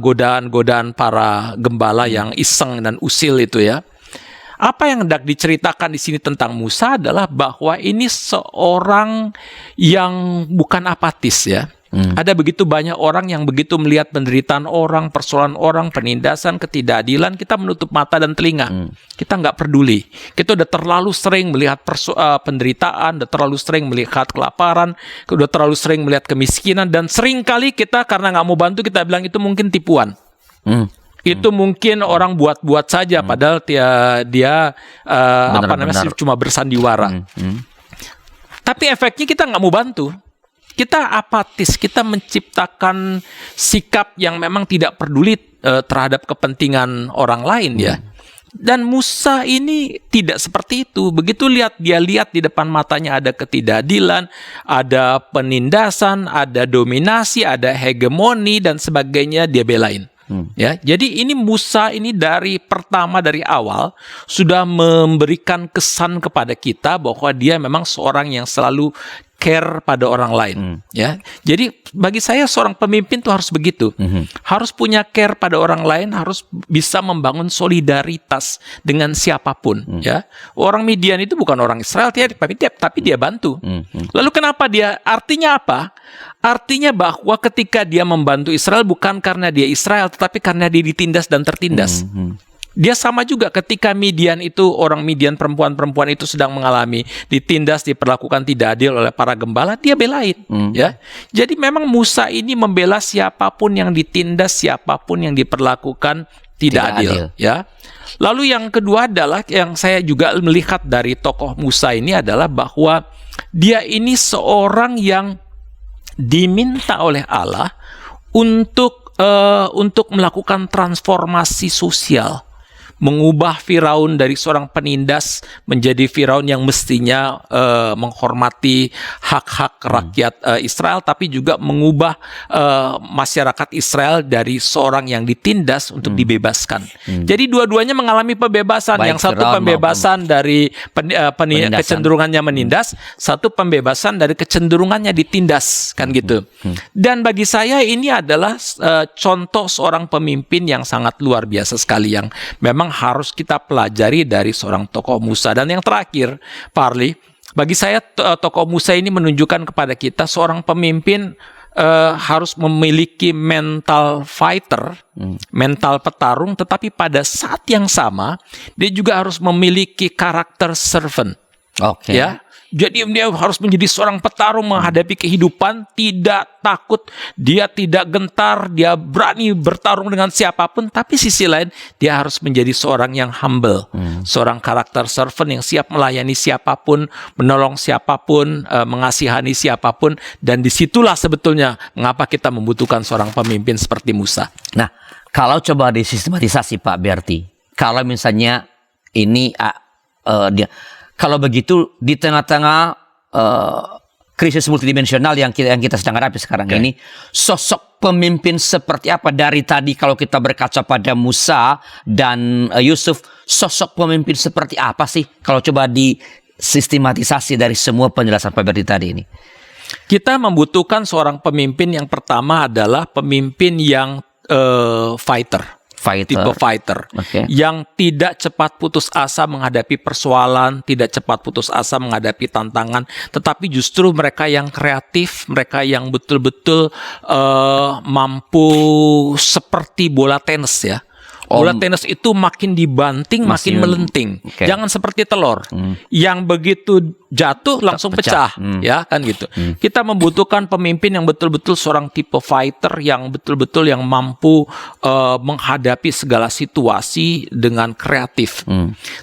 godaan-godaan para gembala yang iseng dan usil itu, ya. Apa yang hendak diceritakan di sini tentang Musa adalah bahwa ini seorang yang bukan apatis, ya. Ada begitu banyak orang yang begitu melihat penderitaan orang, persoalan orang, penindasan, ketidakadilan, kita menutup mata dan telinga. Kita nggak peduli. Kita udah terlalu sering melihat penderitaan, udah terlalu sering melihat kelaparan, udah terlalu sering melihat kemiskinan, dan seringkali kita karena nggak mau bantu, kita bilang itu mungkin tipuan. Itu mungkin orang buat-buat saja, padahal dia cuma bersandiwara. Tapi efeknya kita nggak mau bantu. Kita apatis, kita menciptakan sikap yang memang tidak peduli terhadap kepentingan orang lain, ya. Dan Musa ini tidak seperti itu. Begitu dia lihat di depan matanya ada ketidakadilan, ada penindasan, ada dominasi, ada hegemoni dan sebagainya, dia belain. Ya, jadi ini Musa ini dari awal sudah memberikan kesan kepada kita bahwa dia memang seorang yang selalu care pada orang lain. Ya, jadi bagi saya seorang pemimpin tuh harus begitu, harus punya care pada orang lain, harus bisa membangun solidaritas dengan siapapun. Ya, orang Midian itu bukan orang Israel, tapi dia bantu. Lalu kenapa dia? Artinya apa? Artinya bahwa ketika dia membantu Israel bukan karena dia Israel, tetapi karena dia ditindas dan tertindas. Dia sama juga ketika Midian itu, orang Midian perempuan-perempuan itu sedang mengalami ditindas, diperlakukan tidak adil oleh para gembala, dia belain. Ya, jadi memang Musa ini membela siapapun yang ditindas, siapapun yang diperlakukan tidak adil. Ya. Lalu yang kedua adalah yang saya juga melihat dari tokoh Musa ini adalah bahwa dia ini seorang yang diminta oleh Allah untuk melakukan transformasi sosial, mengubah Firaun dari seorang penindas menjadi Firaun yang mestinya menghormati hak-hak rakyat Israel, tapi juga mengubah masyarakat Israel dari seorang yang ditindas untuk dibebaskan. Jadi dua-duanya mengalami pembebasan. Baik, yang satu Firaun pembebasan dari kecenderungannya menindas, satu pembebasan dari kecenderungannya ditindas, kan gitu. Dan bagi saya ini adalah contoh seorang pemimpin yang sangat luar biasa sekali, yang memang harus kita pelajari dari seorang tokoh Musa. Dan yang terakhir, Pak Arli, bagi saya tokoh Musa ini menunjukkan kepada kita seorang pemimpin harus memiliki mental fighter, mental petarung, tetapi pada saat yang sama dia juga harus memiliki karakter servant. Oke. Ya. Jadi dia harus menjadi seorang petarung menghadapi kehidupan, tidak takut, dia tidak gentar, dia berani bertarung dengan siapapun. Tapi sisi lain dia harus menjadi seorang yang humble, seorang karakter servant yang siap melayani siapapun, menolong siapapun, mengasihani siapapun. Dan disitulah sebetulnya mengapa kita membutuhkan seorang pemimpin seperti Musa. Nah, kalau coba disistematisasi Pak Berti, kalau misalnya ini kalau begitu di tengah-tengah krisis multidimensional yang kita sedang hadapi sekarang ini, sosok pemimpin seperti apa dari tadi kalau kita berkaca pada Musa dan Yusuf, sosok pemimpin seperti apa sih kalau coba disistematisasi dari semua penjelasan Pak Berti tadi ini? Kita membutuhkan seorang pemimpin yang pertama adalah pemimpin yang fighter. Tipe fighter, yang tidak cepat putus asa menghadapi persoalan, tidak cepat putus asa menghadapi tantangan, tetapi justru mereka yang kreatif, mereka yang betul-betul mampu seperti bola tenis ya. Bola tenis itu makin dibanting, makin melenting. Jangan seperti telur yang begitu jatuh langsung pecah. Ya kan gitu. Kita membutuhkan pemimpin yang betul-betul seorang tipe fighter, yang betul-betul yang mampu menghadapi segala situasi dengan kreatif.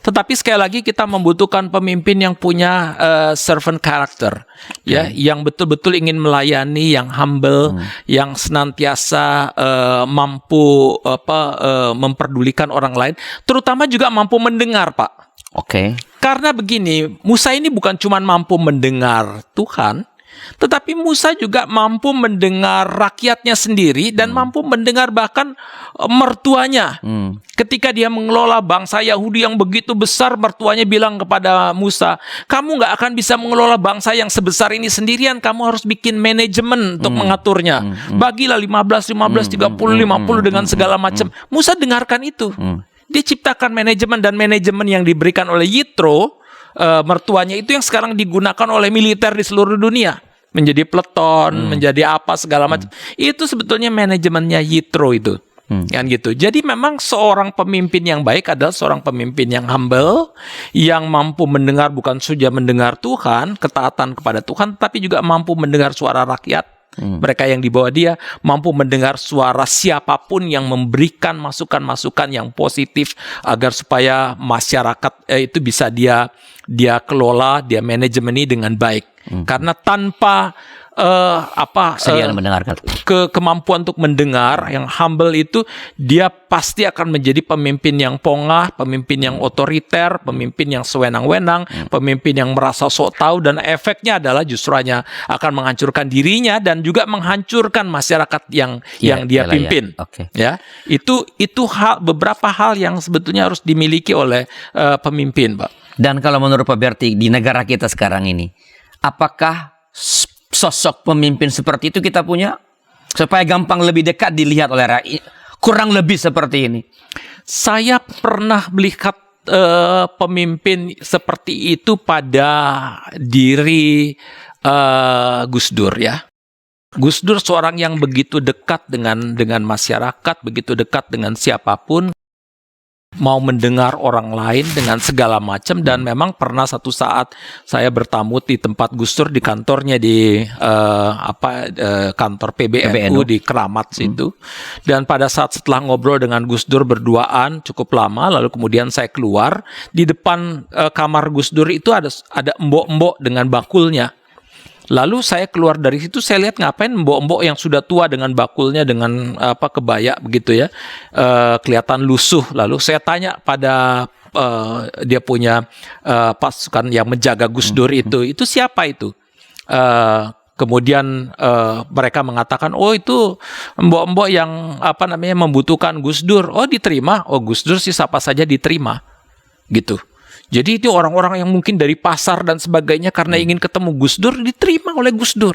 Tetapi sekali lagi kita membutuhkan pemimpin yang punya servant character, ya, yang betul-betul ingin melayani, yang humble, yang senantiasa mampu memperdulikan orang lain, terutama juga mampu mendengar, Pak. Karena begini, Musa ini bukan cuma mampu mendengar Tuhan, tetapi Musa juga mampu mendengar rakyatnya sendiri dan mampu mendengar bahkan mertuanya. Ketika dia mengelola bangsa Yahudi yang begitu besar, mertuanya bilang kepada Musa, kamu nggak akan bisa mengelola bangsa yang sebesar ini sendirian, kamu harus bikin manajemen untuk mengaturnya. Bagilah 15, 30 dengan segala macam. Musa dengarkan itu. Dia ciptakan manajemen, dan manajemen yang diberikan oleh Yitro, mertuanya itu yang sekarang digunakan oleh militer di seluruh dunia. Menjadi peleton, menjadi apa segala macam. Itu sebetulnya manajemennya Yitro itu. Kan gitu. Jadi memang seorang pemimpin yang baik adalah seorang pemimpin yang humble, yang mampu mendengar, bukan saja mendengar Tuhan, ketaatan kepada Tuhan, tapi juga mampu mendengar suara rakyat. Mereka yang di bawah dia mampu mendengar suara siapapun yang memberikan masukan-masukan yang positif agar supaya masyarakat itu bisa dia kelola, dia manajemen ini dengan baik. Karena tanpa Sedia mendengarkan. Kemampuan untuk mendengar, yang humble itu, dia pasti akan menjadi pemimpin yang pongah, pemimpin yang otoriter, pemimpin yang sewenang-wenang, pemimpin yang merasa sok tahu, dan efeknya adalah justru hanya akan menghancurkan dirinya dan juga menghancurkan masyarakat yang dia pimpin. Ya, itu beberapa hal yang sebetulnya harus dimiliki oleh pemimpin, Pak. Dan kalau menurut Pak Berti di negara kita sekarang ini, apakah sosok pemimpin seperti itu kita punya supaya gampang lebih dekat dilihat oleh rakyat? Kurang lebih seperti ini. Saya pernah melihat pemimpin seperti itu pada diri Gus Dur, ya. Gus Dur seorang yang begitu dekat dengan masyarakat, begitu dekat dengan siapapun, mau mendengar orang lain dengan segala macam. Dan memang pernah satu saat saya bertamu di tempat Gus Dur di kantornya di kantor PBNU di Keramat situ. Dan pada saat setelah ngobrol dengan Gus Dur berduaan cukup lama, lalu kemudian saya keluar, di depan kamar Gus Dur itu ada embok-embok dengan bakulnya. Lalu saya keluar dari situ, saya lihat ngapain mbok-mbok yang sudah tua dengan bakulnya, dengan kebaya begitu ya, kelihatan lusuh. Lalu saya tanya pada dia punya pasukan yang menjaga Gus Dur itu siapa itu? Kemudian mereka mengatakan, oh itu mbok-mbok yang membutuhkan Gus Dur. Oh diterima, oh Gus Dur sih siapa saja diterima, gitu. Jadi itu orang-orang yang mungkin dari pasar dan sebagainya karena ingin ketemu Gus Dur, diterima oleh Gus Dur.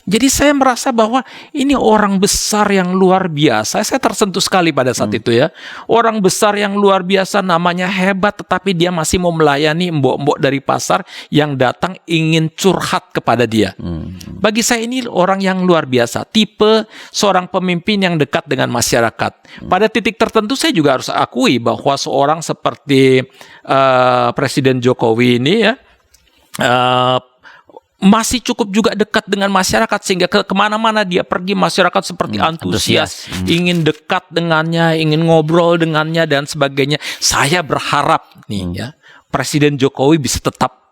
Jadi saya merasa bahwa ini orang besar yang luar biasa. Saya tersentuh sekali pada saat itu ya. Orang besar yang luar biasa, namanya hebat, tetapi dia masih mau melayani mbok-mbok dari pasar yang datang ingin curhat kepada dia. Bagi saya ini orang yang luar biasa. Tipe seorang pemimpin yang dekat dengan masyarakat. Pada titik tertentu saya juga harus akui bahwa seorang seperti Presiden Jokowi ini ya, masih cukup juga dekat dengan masyarakat, sehingga kemana-mana dia pergi masyarakat seperti antusias, ingin dekat dengannya, ingin ngobrol dengannya dan sebagainya. Saya berharap nih ya, Presiden Jokowi bisa tetap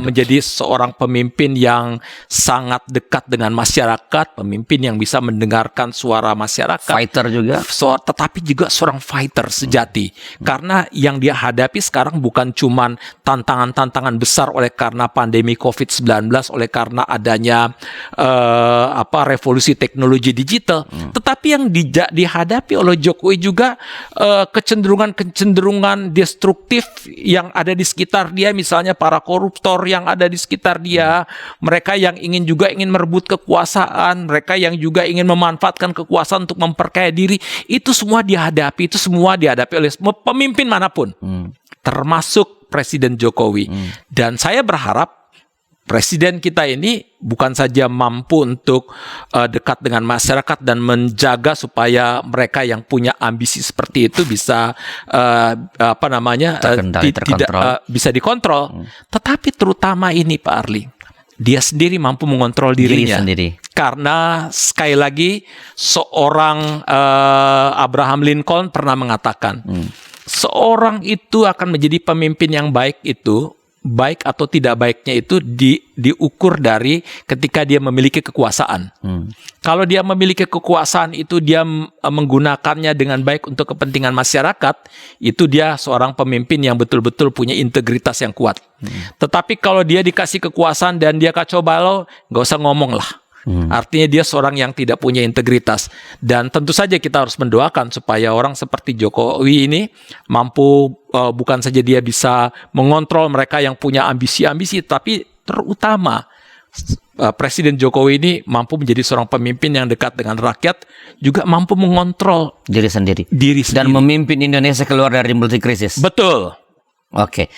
menjadi seorang pemimpin yang sangat dekat dengan masyarakat, pemimpin yang bisa mendengarkan suara masyarakat, fighter juga, tetapi juga seorang fighter sejati. Karena yang dia hadapi sekarang bukan cuman tantangan-tantangan besar oleh karena pandemi COVID-19, oleh karena adanya revolusi teknologi digital, tetapi yang dihadapi oleh Jokowi juga kecenderungan destruktif yang ada di sekitar dia, misalnya para koruptor yang ada di sekitar dia, mereka yang ingin merebut kekuasaan, mereka yang juga ingin memanfaatkan kekuasaan untuk memperkaya diri, itu semua dihadapi oleh pemimpin manapun, termasuk Presiden Jokowi. Dan saya berharap Presiden kita ini bukan saja mampu untuk dekat dengan masyarakat dan menjaga supaya mereka yang punya ambisi seperti itu bisa bisa dikontrol, tetapi terutama ini Pak Arli, dia sendiri mampu mengontrol dirinya. Karena sekali lagi seorang Abraham Lincoln pernah mengatakan, seorang itu akan menjadi pemimpin yang baik itu, baik atau tidak baiknya itu diukur dari ketika dia memiliki kekuasaan. Kalau dia memiliki kekuasaan itu dia menggunakannya dengan baik untuk kepentingan masyarakat, itu dia seorang pemimpin yang betul-betul punya integritas yang kuat. Tetapi kalau dia dikasih kekuasaan dan dia kacau balau, nggak usah ngomong lah. Artinya dia seorang yang tidak punya integritas. Dan tentu saja kita harus mendoakan supaya orang seperti Jokowi ini mampu bukan saja dia bisa mengontrol mereka yang punya ambisi-ambisi, tapi terutama Presiden Jokowi ini mampu menjadi seorang pemimpin yang dekat dengan rakyat, juga mampu mengontrol diri sendiri. Dan memimpin Indonesia keluar dari multikrisis. Betul. Oke.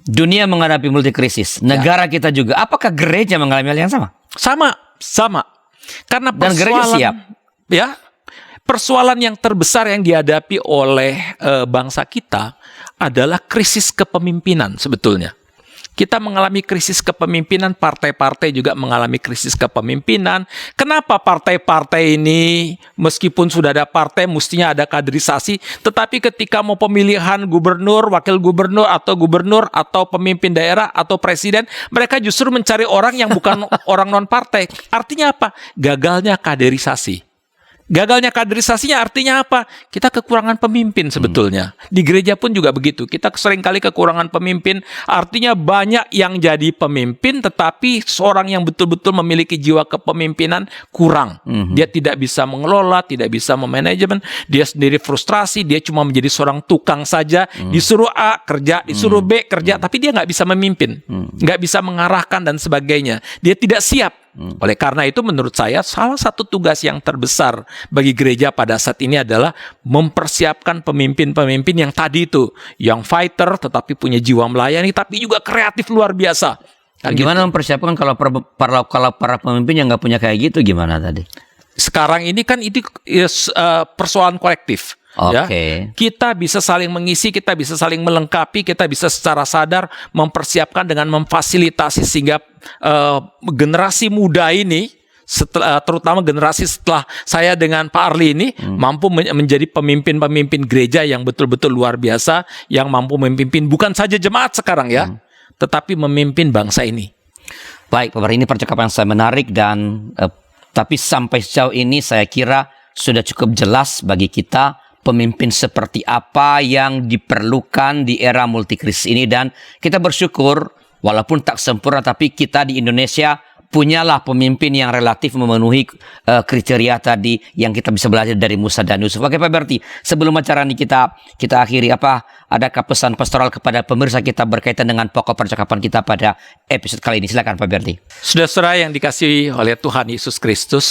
Dunia menghadapi multikrisis. Negara kita juga. Apakah gereja mengalami hal yang sama? Sama. Karena dan gereja siap. Ya, persoalan yang terbesar yang dihadapi oleh bangsa kita adalah krisis kepemimpinan sebetulnya. Kita mengalami krisis kepemimpinan, partai-partai juga mengalami krisis kepemimpinan. Kenapa partai-partai ini meskipun sudah ada partai mestinya ada kaderisasi, tetapi ketika mau pemilihan gubernur, wakil gubernur atau pemimpin daerah atau presiden, mereka justru mencari orang yang bukan orang non-partai. Artinya apa? Gagalnya kaderisasi. Gagalnya kaderisasinya artinya apa? Kita kekurangan pemimpin sebetulnya. Di gereja pun juga begitu. Kita seringkali kekurangan pemimpin. Artinya banyak yang jadi pemimpin, tetapi seorang yang betul-betul memiliki jiwa kepemimpinan kurang. Dia tidak bisa mengelola, tidak bisa memanajemen. Dia sendiri frustrasi. Dia cuma menjadi seorang tukang saja. Disuruh A kerja, disuruh B kerja, tapi dia nggak bisa memimpin, nggak bisa mengarahkan dan sebagainya. Dia tidak siap. Oleh karena itu menurut saya salah satu tugas yang terbesar bagi gereja pada saat ini adalah mempersiapkan pemimpin-pemimpin yang tadi itu, yang fighter tetapi punya jiwa melayani tapi juga kreatif luar biasa. Kan Gimana mempersiapkan kalau para pemimpin yang nggak punya kayak gitu gimana tadi? Sekarang ini kan itu persoalan kolektif. Ya, kita bisa saling mengisi, kita bisa saling melengkapi, kita bisa secara sadar mempersiapkan dengan memfasilitasi sehingga generasi muda ini, terutama generasi setelah saya dengan Pak Arli ini mampu menjadi pemimpin-pemimpin gereja yang betul-betul luar biasa, yang mampu memimpin bukan saja jemaat sekarang ya, tetapi memimpin bangsa ini. Baik, Pak Bar, ini percakapan saya menarik dan tapi sampai sejauh ini saya kira sudah cukup jelas bagi kita pemimpin seperti apa yang diperlukan di era multikrisis ini, dan kita bersyukur walaupun tak sempurna tapi kita di Indonesia punyalah pemimpin yang relatif memenuhi kriteria tadi yang kita bisa belajar dari Musa dan Yusuf. Oke Pak Berti, sebelum acara ini kita akhiri, adakah pesan pastoral kepada pemirsa kita berkaitan dengan pokok percakapan kita pada episode kali ini? Silakan Pak Berti. Saudara-saudara yang dikasihi oleh Tuhan Yesus Kristus,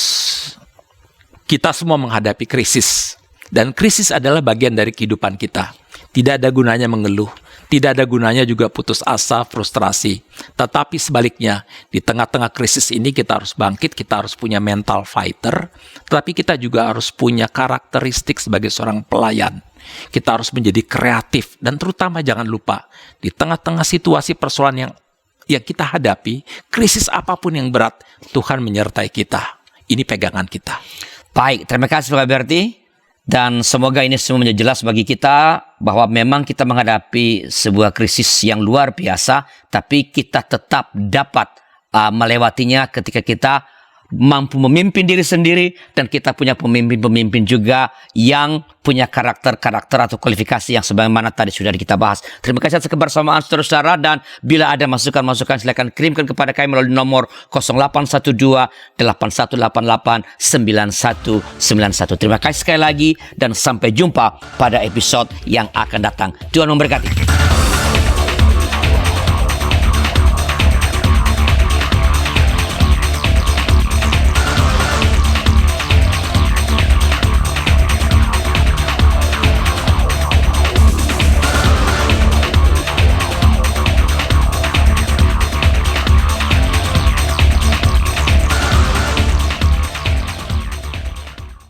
kita semua menghadapi krisis. Dan krisis adalah bagian dari kehidupan kita. Tidak ada gunanya mengeluh. Tidak ada gunanya juga putus asa, frustrasi. Tetapi sebaliknya, di tengah-tengah krisis ini kita harus bangkit, kita harus punya mental fighter. Tetapi kita juga harus punya karakteristik sebagai seorang pelayan. Kita harus menjadi kreatif. Dan terutama jangan lupa, di tengah-tengah situasi persoalan yang kita hadapi, krisis apapun yang berat, Tuhan menyertai kita. Ini pegangan kita. Baik, terima kasih Pak Berti. Dan semoga ini semua menjadi jelas bagi kita bahwa memang kita menghadapi sebuah krisis yang luar biasa, tapi kita tetap dapat melewatinya ketika kita mampu memimpin diri sendiri dan kita punya pemimpin-pemimpin juga yang punya karakter-karakter atau kualifikasi yang sebagaimana tadi sudah kita bahas. Terima kasih atas kebersamaan saudara-saudara, dan bila ada masukan-masukan silakan kirimkan kepada kami melalui nomor 0812-8198-9191. Terima kasih sekali lagi dan sampai jumpa pada episode yang akan datang. Tuhan memberkati.